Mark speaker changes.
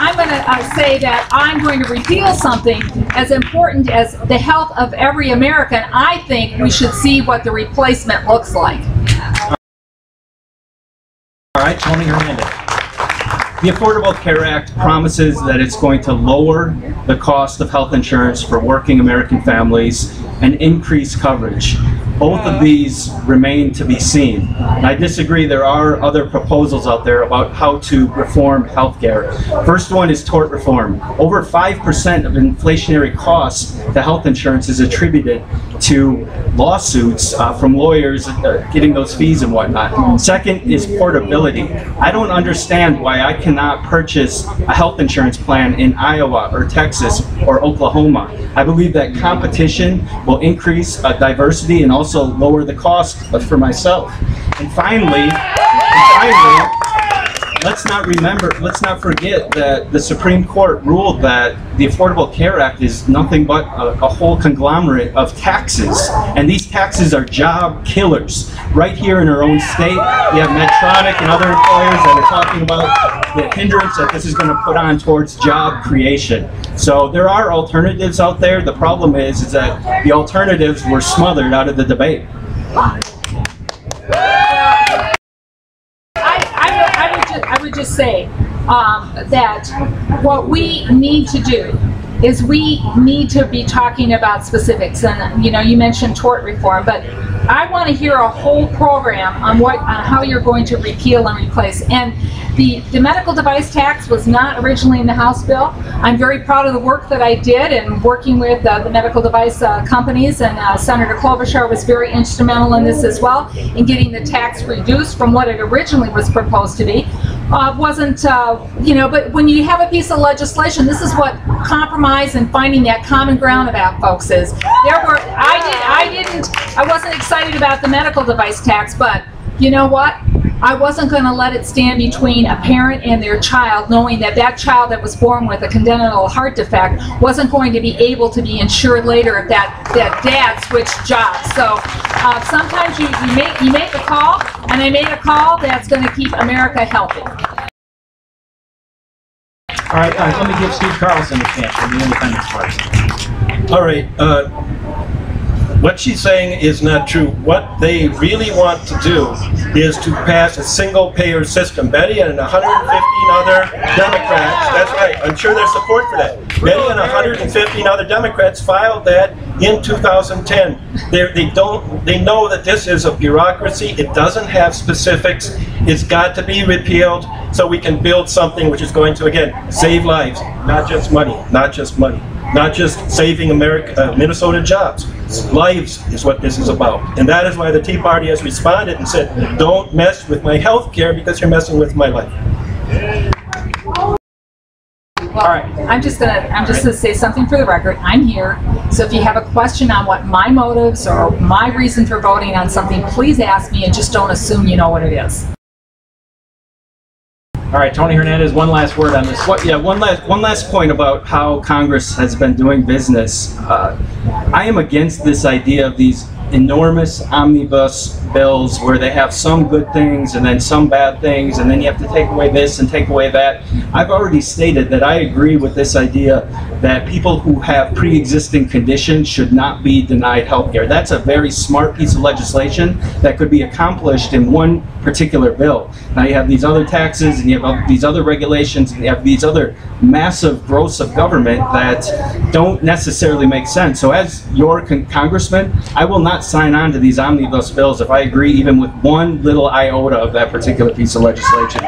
Speaker 1: I'm going to say that I'm going to repeal something as important as the health of every American. I think we should see what the replacement looks like.
Speaker 2: All right, Tony Hernandez. The Affordable Care Act promises that it's going to lower the cost of health insurance for working American families and increase coverage. Both of these remain to be seen. And I disagree. There are other proposals out there about how to reform healthcare. First one is tort reform. Over 5% of inflationary costs to health insurance is attributed to lawsuits from lawyers getting those fees and whatnot. Second is portability. I don't understand why I cannot purchase a health insurance plan in Iowa or Texas or Oklahoma. I believe that competition will increase diversity and also lower the cost for myself. And finally, let's not forget that the Supreme Court ruled that the Affordable Care Act is nothing but a whole conglomerate of taxes. And these taxes are job killers. Right here in our own state, we have Medtronic and other employers that are talking about the hindrance that this is going to put on towards job creation. So there are alternatives out there. The problem is that the alternatives were smothered out of the debate.
Speaker 1: I would just say that what we need to do is we need to be talking about specifics. And you know, you mentioned tort reform, but I want to hear a whole program on how you're going to repeal and replace. And the medical device tax was not originally in the House bill. I'm very proud of the work that I did and working with the medical device companies, and Senator Klobuchar was very instrumental in this as well, in getting the tax reduced from what it originally was proposed to be. You know, but when you have a piece of legislation, this is what compromise and finding that common ground about, folks, is. I wasn't excited about the medical device tax, but you know what? I wasn't going to let it stand between a parent and their child, knowing that that child that was born with a congenital heart defect wasn't going to be able to be insured later if that dad switched jobs. So sometimes you make a call, and I made a call that's going to keep America healthy.
Speaker 2: All right, let me give Steve Carlson a chance from the Independence Party.
Speaker 3: All right, what she's saying is not true. What they really want to do is to pass a single-payer system. Betty and 115 other Democrats, that's right, I'm sure there's support for that. Betty and 115 other Democrats filed that in 2010. They know that this is a bureaucracy. It doesn't have specifics. It's got to be repealed so we can build something which is going to, again, save lives, not just money, not just money. Not just saving Minnesota jobs. Lives is what this is about. And that is why the Tea Party has responded and said, don't mess with my health care because you're messing with my life.
Speaker 1: Well, I'm just gonna say something for the record. I'm here, so if you have a question on what my motives or my reason for voting on something, please ask me, and just don't assume you know what it is.
Speaker 2: All right, Tony Hernandez, one last word on this. One last point about how Congress has been doing business. I am against this idea of these enormous omnibus bills where they have some good things and then some bad things, and then you have to take away this and take away that. I've already stated that I agree with this idea that people who have pre-existing conditions should not be denied health care. That's a very smart piece of legislation that could be accomplished in one particular bill. Now you have these other taxes, and you have these other regulations, and you have these other massive growths of government that don't necessarily make sense. So as your congressman, I will not sign on to these omnibus bills if I agree even with one little iota of that particular piece of legislation.